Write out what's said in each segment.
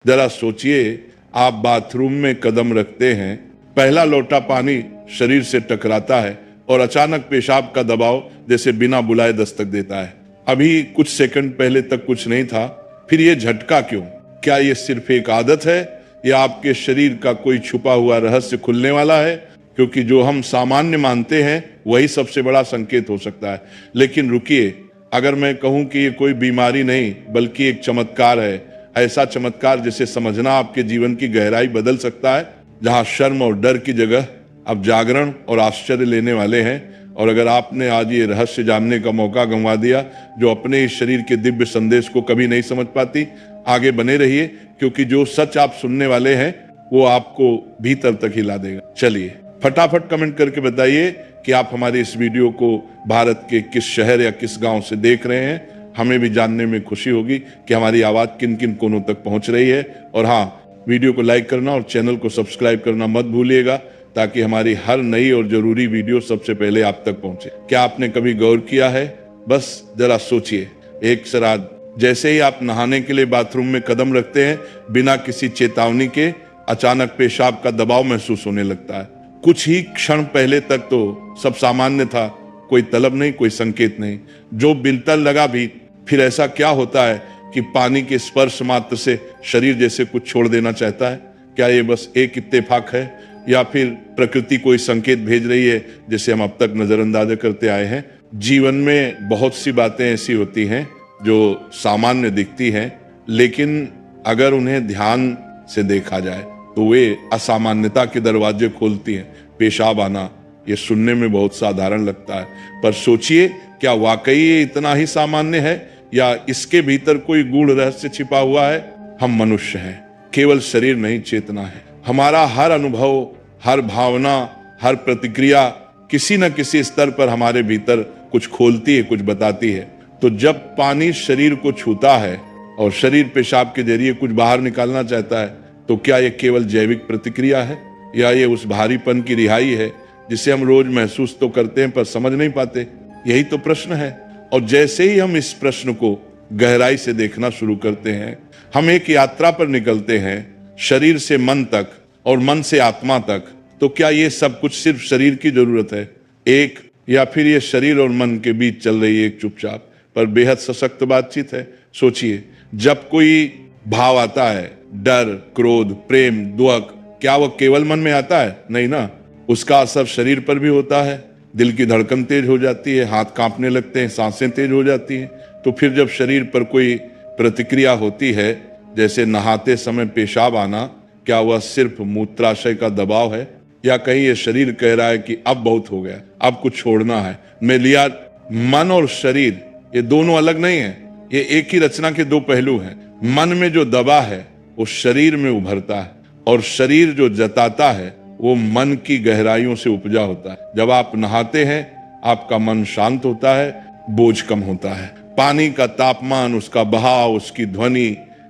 जरा सोचिए, आप बाथरूम में कदम रखते हैं, पहला लोटा पानी शरीर से टकराता है और अचानक पेशाब का दबाव जैसे बिना बुलाए दस्तक देता है। अभी कुछ सेकंड पहले तक कुछ नहीं था, फिर ये झटका क्यों? क्या ये सिर्फ एक आदत है या आपके शरीर का कोई छुपा हुआ रहस्य खुलने वाला है? क्योंकि जो हम सामान्य मानते हैं वही सबसे बड़ा संकेत हो सकता है। लेकिन रुकिए, अगर मैं कहूं कि ये कोई बीमारी नहीं बल्कि एक चमत्कार है, ऐसा चमत्कार जिसे समझना आपके जीवन की गहराई बदल सकता है, जहां शर्म और डर की जगह अब जागरण और आश्चर्य लेने वाले हैं। और अगर आपने आज ये रहस्य जानने का मौका गंवा दिया, जो अपने इस शरीर के दिव्य संदेश को कभी नहीं समझ पाती, आगे बने रहिए, क्योंकि जो सच आप सुनने वाले हैं वो आपको भीतर तक हिला देगा। चलिए फटाफट कमेंट करके बताइए कि आप हमारे इस वीडियो को भारत के किस शहर या किस गांव से देख रहे हैं। हमें भी जानने में खुशी होगी कि हमारी आवाज किन किन कोनों तक पहुंच रही है। और हाँ, वीडियो को लाइक करना और चैनल को सब्सक्राइब करना मत भूलिएगा, ताकि हमारी हर नई और जरूरी वीडियो सबसे पहले आप तक पहुंचे। क्या आपने कभी गौर किया है? बस जरा सोचिए, एक रात जैसे ही आप नहाने के लिए बाथरूम में कदम रखते हैं, बिना किसी चेतावनी के अचानक पेशाब का दबाव महसूस होने लगता है। कुछ ही क्षण पहले तक तो सब सामान्य था, कोई तलब नहीं, कोई संकेत नहीं, जो बिल्तर लगा भी। फिर ऐसा क्या होता है कि पानी के स्पर्श मात्र से शरीर जैसे कुछ छोड़ देना चाहता है? क्या ये बस एक इत्तेफाक है या फिर प्रकृति कोई संकेत भेज रही है जिसे हम अब तक नजरअंदाज करते आए हैं? जीवन में बहुत सी बातें ऐसी होती हैं जो सामान्य दिखती हैं, लेकिन अगर उन्हें ध्यान से देखा जाए तो वे असामान्यता के दरवाजे खोलती हैं। पेशाब आना ये सुनने में बहुत साधारण लगता है, पर सोचिए, क्या वाकई ये इतना ही सामान्य है या इसके भीतर कोई गूढ़ रहस्य छिपा हुआ है? हम मनुष्य हैं, केवल शरीर नहीं, चेतना है। हमारा हर अनुभव, हर भावना, हर प्रतिक्रिया किसी न किसी स्तर पर हमारे भीतर कुछ खोलती है, कुछ बताती है। तो जब पानी शरीर को छूता है और शरीर पेशाब के जरिए कुछ बाहर निकालना चाहता है, तो क्या यह केवल जैविक प्रतिक्रिया है या ये उस भारीपन की रिहाई है जिसे हम रोज महसूस तो करते हैं पर समझ नहीं पाते? यही तो प्रश्न है। और जैसे ही हम इस प्रश्न को गहराई से देखना शुरू करते हैं, हम एक यात्रा पर निकलते हैं, शरीर से मन तक और मन से आत्मा तक। तो क्या ये सब कुछ सिर्फ शरीर की जरूरत है एक, या फिर ये शरीर और मन के बीच चल रही एक चुपचाप पर बेहद सशक्त बातचीत है? सोचिए, जब कोई भाव आता है, डर, क्रोध, प्रेम, दुख, क्या वह केवल मन में आता है? नहीं ना, उसका असर शरीर पर भी होता है। दिल की धड़कन तेज हो जाती है, हाथ कांपने लगते हैं, सांसें तेज हो जाती हैं। तो फिर जब शरीर पर कोई प्रतिक्रिया होती है, जैसे नहाते समय पेशाब आना, क्या वह सिर्फ मूत्राशय का दबाव है या कहीं ये शरीर कह रहा है कि अब बहुत हो गया, अब कुछ छोड़ना है? मैं लिया, मन और शरीर ये दोनों अलग नहीं है, ये एक ही रचना के दो पहलू हैं। मन में जो दबा है वो शरीर में उभरता है, और शरीर जो जताता है वो मन की गहराइयों से उपजा होता है। जब आप नहाते हैं, आपका मन शांत होता है, बोझ कम होता है। पानी का तापमान, उसका बहाव, उसकी ध्वनि,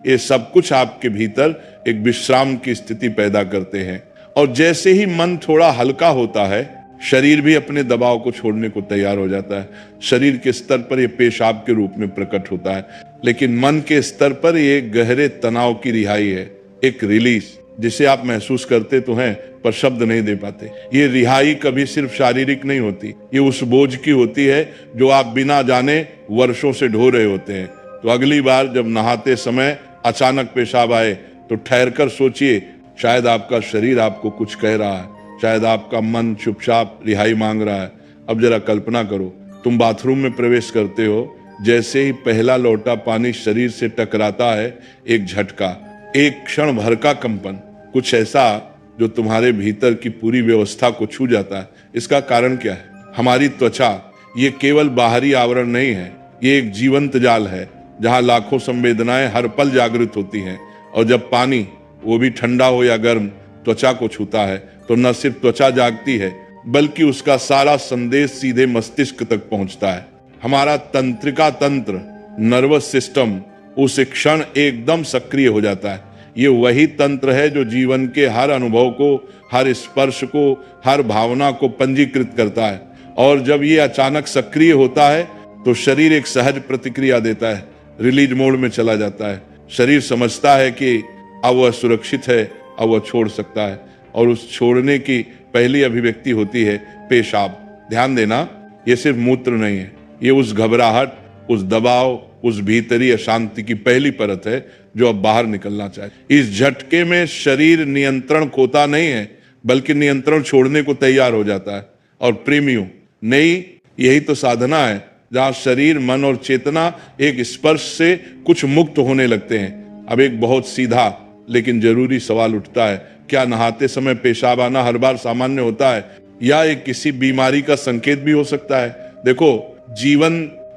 ये सब कुछ आपके भीतर एक विश्राम की स्थिति पैदा करते हैं। और जैसे ही मन थोड़ा हल्का होता है, शरीर भी अपने दबाव को छोड़ने को तैयार हो जाता है। शरीर के स्तर पर यह पेशाब के रूप में प्रकट होता है, लेकिन मन के स्तर पर यह गहरे तनाव की रिहाई है, एक रिलीज, जिसे आप महसूस करते तो हैं पर शब्द नहीं दे पाते। ये रिहाई कभी सिर्फ शारीरिक नहीं होती, ये उस बोझ की होती है जो आप बिना जाने वर्षों से ढो रहे होते हैं। तो अगली बार जब नहाते समय अचानक पेशाब आए तो ठहरकर सोचिए, शायद आपका शरीर आपको कुछ कह रहा है, शायद आपका मन चुपचाप रिहाई मांग रहा है। अब जरा कल्पना करो, तुम बाथरूम में प्रवेश करते हो, जैसे ही पहला लोटा पानी शरीर से टकराता है, एक झटका, एक क्षण भर का कंपन, कुछ ऐसा जो तुम्हारे भीतर की पूरी व्यवस्था को छू जाता है। इसका कारण क्या है? हमारी त्वचा। ये केवल बाहरी आवरण नहीं है, ये एक जीवंत जाल है जहां लाखों संवेदनाएं हर पल जागृत होती हैं। और जब पानी, वो भी ठंडा हो या गर्म, त्वचा को छूता है, तो न सिर्फ त्वचा जागती है बल्कि उसका सारा संदेश सीधे मस्तिष्क तक पहुंचता है। हमारा तंत्रिका तंत्र, नर्वस सिस्टम उस क्षण एकदम सक्रिय हो जाता है। ये वही तंत्र है जो जीवन के हर अनुभव को, हर स्पर्श को, हर भावना को पंजीकृत करता है। और जब ये अचानक सक्रिय होता है तो शरीर एक सहज प्रतिक्रिया देता है, रिलीज मोड में चला जाता है। शरीर समझता है कि अब वह सुरक्षित है, अब वह छोड़ सकता है। और उस छोड़ने की पहली अभिव्यक्ति होती है पेशाब। ध्यान देना, ये सिर्फ मूत्र नहीं है, ये उस घबराहट, उस दबाव, उस भीतरी अशांति की पहली परत है जो अब बाहर निकलना चाहिए। इस झटके में शरीर नियंत्रण खोता नहीं है, बल्कि नियंत्रण छोड़ने को तैयार हो जाता है। और प्रेमियों, नहीं, यही तो साधना है जहां शरीर, मन और चेतना एक स्पर्श से कुछ मुक्त होने लगते हैं। अब एक बहुत सीधा लेकिन जरूरी सवाल उठता है, क्या नहाते समय पेशाब आना हर बार सामान्य होता है, या एक किसी बीमारी का संकेत भी हो सकता है? देखो, जीवन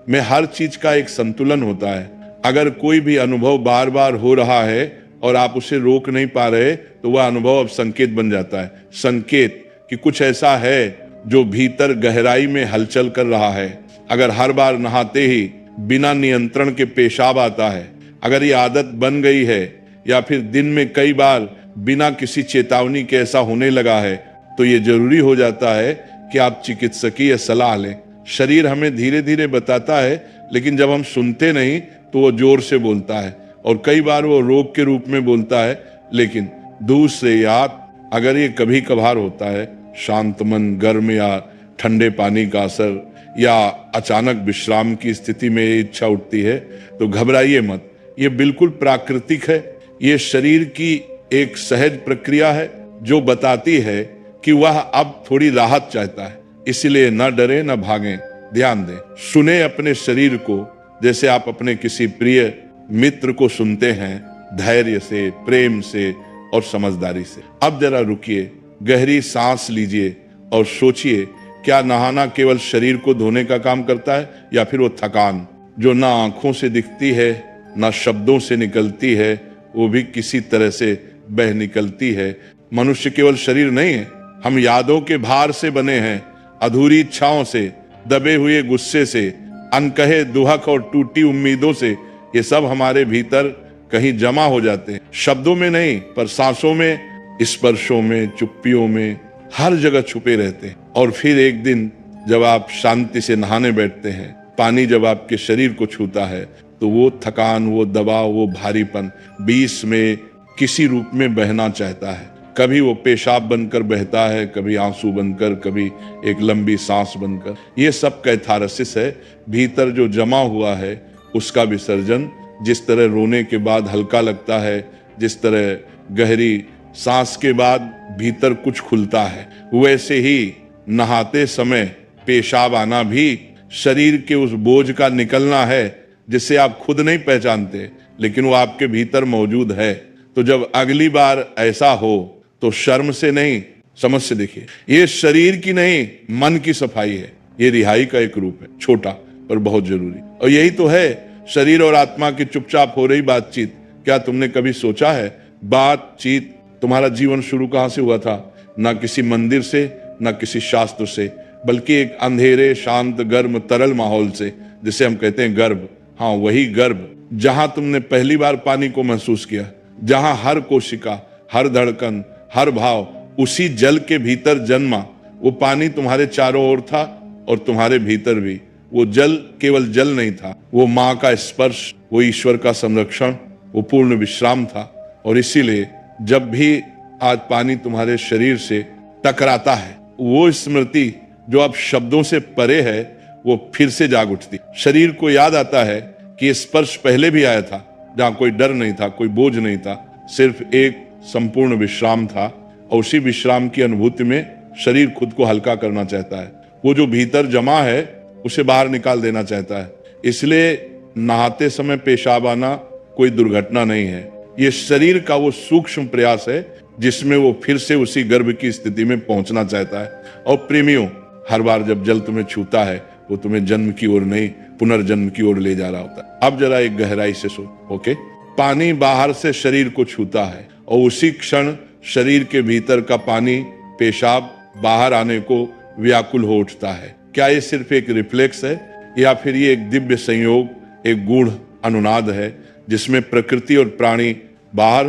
में हर चीज का एक संतुलन होता है। अगर कोई भी अनुभव बार बार हो रहा है और आप उसे रोक नहीं पा रहे, तो वह अनुभव अब संकेत बन जाता है। संकेत कि कुछ ऐसा है जो भीतर गहराई में हलचल कर रहा है। अगर हर बार नहाते ही बिना नियंत्रण के पेशाब आता है, अगर ये आदत बन गई है, या फिर दिन में कई बार बिना किसी चेतावनी के ऐसा होने लगा है, तो ये जरूरी हो जाता है कि आप चिकित्सकीय सलाह लें। शरीर हमें धीरे धीरे बताता है, लेकिन जब हम सुनते नहीं तो वो जोर से बोलता है, और कई बार वो रोग के रूप में बोलता है। लेकिन दूसरे याद, अगर ये कभी कभार होता है, शांत मन, गर्म या ठंडे पानी का असर, या अचानक विश्राम की स्थिति में इच्छा उठती है, तो घबराइए मत। ये बिल्कुल प्राकृतिक है। ये शरीर की एक सहज प्रक्रिया है जो बताती है कि वह अब थोड़ी राहत चाहता है। इसलिए न डरे, न भागें, ध्यान दें, सुने अपने शरीर को जैसे आप अपने किसी प्रिय मित्र को सुनते हैं, धैर्य से, प्रेम से और समझदारी से। अब जरा रुकिए, गहरी सांस लीजिए और सोचिए, क्या नहाना केवल शरीर को धोने का काम करता है, या फिर वो थकान जो ना आंखों से दिखती है, ना शब्दों से निकलती है, वो भी किसी तरह से बह निकलती है। मनुष्य केवल शरीर नहीं है, हम यादों के भार से बने हैं, अधूरी इच्छाओं से, दबे हुए गुस्से से, अनकहे दुहक और टूटी उम्मीदों से। ये सब हमारे भीतर कहीं जमा हो जाते हैं, शब्दों में नहीं पर सांसों में, स्पर्शों में, चुप्पियों में, हर जगह छुपे रहते हैं। और फिर एक दिन जब आप शांति से नहाने बैठते हैं, पानी जब आपके शरीर को छूता है, तो वो थकान, वो दबाव, वो भारीपन बीच में किसी रूप में बहना चाहता है। कभी वो पेशाब बनकर बहता है, कभी आंसू बनकर, कभी एक लंबी सांस बनकर। ये सब कैथारसिस है, भीतर जो जमा हुआ है उसका विसर्जन। जिस तरह रोने के बाद हल्का लगता है, जिस तरह गहरी सांस के बाद भीतर कुछ खुलता है, वैसे ही नहाते समय पेशाब आना भी शरीर के उस बोझ का निकलना है जिसे आप खुद नहीं पहचानते, लेकिन वो आपके भीतर मौजूद है। तो जब अगली बार ऐसा हो तो शर्म से नहीं, समझ से देखिए। ये शरीर की नहीं, मन की सफाई है। ये रिहाई का एक रूप है, छोटा पर बहुत जरूरी। और यही तो है शरीर और आत्मा की चुपचाप हो रही बातचीत। क्या तुमने कभी सोचा है, बातचीत, तुम्हारा जीवन शुरू कहां से हुआ था? ना किसी मंदिर से, ना किसी शास्त्र से, बल्कि एक अंधेरे, शांत, गर्म, तरल माहौल से, जिसे हम कहते हैं गर्भ। हाँ, वही गर्भ जहां तुमने पहली बार पानी को महसूस किया, जहां हर कोशिका, हर धड़कन, हर भाव उसी जल के भीतर जन्मा। वो पानी तुम्हारे चारों ओर था और तुम्हारे भीतर भी। वो जल केवल जल नहीं था, वो माँ का स्पर्श, वो ईश्वर का संरक्षण, वो पूर्ण विश्राम था। और इसीलिए जब भी आज पानी तुम्हारे शरीर से टकराता है, वो स्मृति जो अब शब्दों से परे है, वो फिर से जाग उठती। शरीर को याद आता है कि ये स्पर्श पहले भी आया था, जहां कोई डर नहीं था, कोई बोझ नहीं था, सिर्फ एक संपूर्ण विश्राम था। और उसी विश्राम की अनुभूति में शरीर खुद को हल्का करना चाहता है। वो जो भीतर जमा है उसे बाहर निकाल देना चाहता है। इसलिए नहाते समय पेशाब आना कोई दुर्घटना नहीं है, ये शरीर का वो सूक्ष्म प्रयास है जिसमें वो फिर से उसी गर्भ की स्थिति में पहुंचना चाहता है। और प्रेमियों, हर बार जब जल तुम्हें छूता है, वो तुम्हें जन्म की ओर नहीं, पुनर्जन्म की ओर ले जा रहा होता है। अब जरा एक गहराई से सोच, ओके? पानी बाहर से शरीर को छूता है और उसी क्षण शरीर के भीतर का पानी, पेशाब बाहर आने को व्याकुल हो उठता है। क्या ये सिर्फ एक रिफ्लेक्स है, या फिर ये एक दिव्य संयोग, एक गूढ़ अनुनाद है जिसमें प्रकृति और प्राणी, बाहर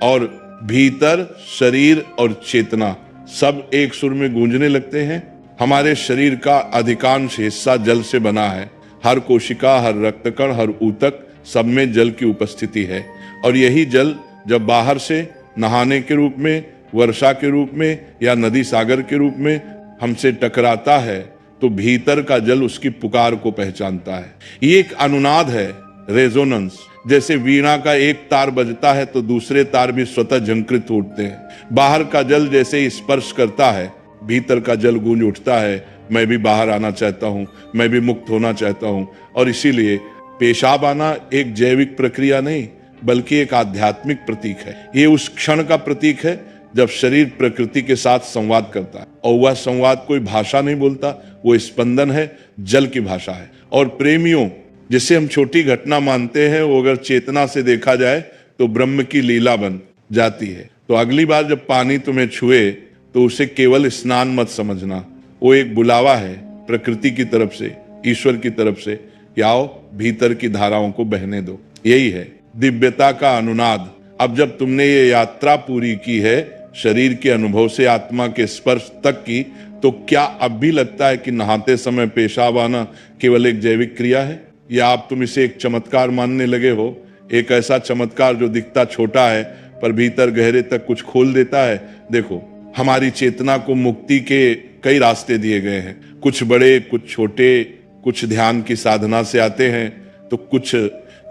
और भीतर, शरीर और चेतना सब एक सुर में गूंजने लगते हैं? हमारे शरीर का अधिकांश हिस्सा जल से बना है। हर कोशिका, हर रक्तकण, हर ऊतक, सब में जल की उपस्थिति है। और यही जल जब बाहर से नहाने के रूप में, वर्षा के रूप में या नदी सागर के रूप में हमसे टकराता है तो भीतर का जल उसकी पुकार को पहचानता है। ये एक अनुनाद है, रेजोनेंस। जैसे वीणा का एक तार बजता है तो दूसरे तार भी स्वतः झंकृत उठते हैं। बाहर का जल जैसे ही स्पर्श करता है, भीतर का जल गूंज उठता है, मैं भी बाहर आना चाहता हूं, मैं भी मुक्त होना चाहता हूं। और इसीलिए पेशाब आना एक जैविक प्रक्रिया नहीं बल्कि एक आध्यात्मिक प्रतीक है। ये उस क्षण का प्रतीक है जब शरीर प्रकृति के साथ संवाद करता है, और वह संवाद कोई भाषा नहीं बोलता, वो स्पंदन है, जल की भाषा है। और प्रेमियों, जिसे हम छोटी घटना मानते हैं, वो अगर चेतना से देखा जाए तो ब्रह्म की लीला बन जाती है। तो अगली बार जब पानी तुम्हें छुए तो उसे केवल स्नान मत समझना, वो एक बुलावा है प्रकृति की तरफ से, ईश्वर की तरफ से कि आओ भीतर की धाराओं को बहने दो। यही है दिव्यता का अनुनाद। अब जब तुमने ये यात्रा पूरी की है, शरीर के अनुभव से आत्मा के स्पर्श तक की, तो क्या अब भी लगता है कि नहाते समय पेशाब आना केवल एक जैविक क्रिया है, या आप तुम इसे एक चमत्कार मानने लगे हो? एक ऐसा चमत्कार जो दिखता छोटा है पर भीतर गहरे तक कुछ खोल देता है। देखो, हमारी चेतना को मुक्ति के कई रास्ते दिए गए हैं, कुछ बड़े, कुछ छोटे, कुछ ध्यान की साधना से आते हैं तो कुछ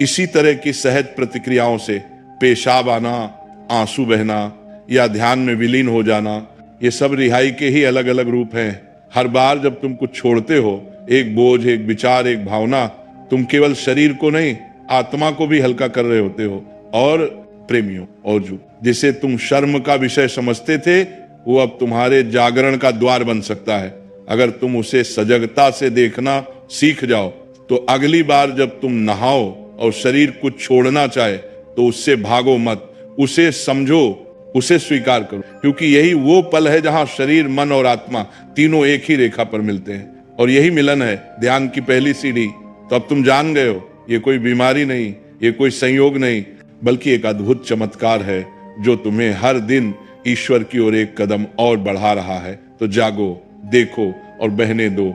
इसी तरह की सहज प्रतिक्रियाओं से, पेशाब आना, आंसू बहना या ध्यान में विलीन हो जाना, ये सब रिहाई के ही अलग अलग रूप हैं। हर बार जब तुम कुछ छोड़ते हो, एक बोझ, एक विचार, एक भावना, तुम केवल शरीर को नहीं आत्मा को भी हल्का कर रहे होते हो। और प्रेमियों, औजू, जिसे तुम शर्म का विषय समझते थे, वो अब तुम्हारे जागरण का द्वार बन सकता है। अगर तुम उसे सजगता से देखना सीख जाओ तो अगली बार जब तुम नहाओ और शरीर कुछ छोड़ना चाहे तो उससे भागो मत, उसे समझो, उसे स्वीकार करो, क्योंकि यही वो पल है जहां शरीर, मन और आत्मा तीनों एक ही रेखा पर मिलते हैं। और यही मिलन है ध्यान की पहली सीढ़ी। तो अब तुम जान गए हो, ये कोई बीमारी नहीं, ये कोई संयोग नहीं, बल्कि एक अद्भुत चमत्कार है जो तुम्हें हर दिन ईश्वर की ओर एक कदम और बढ़ा रहा है। तो जागो, देखो और बहने दो।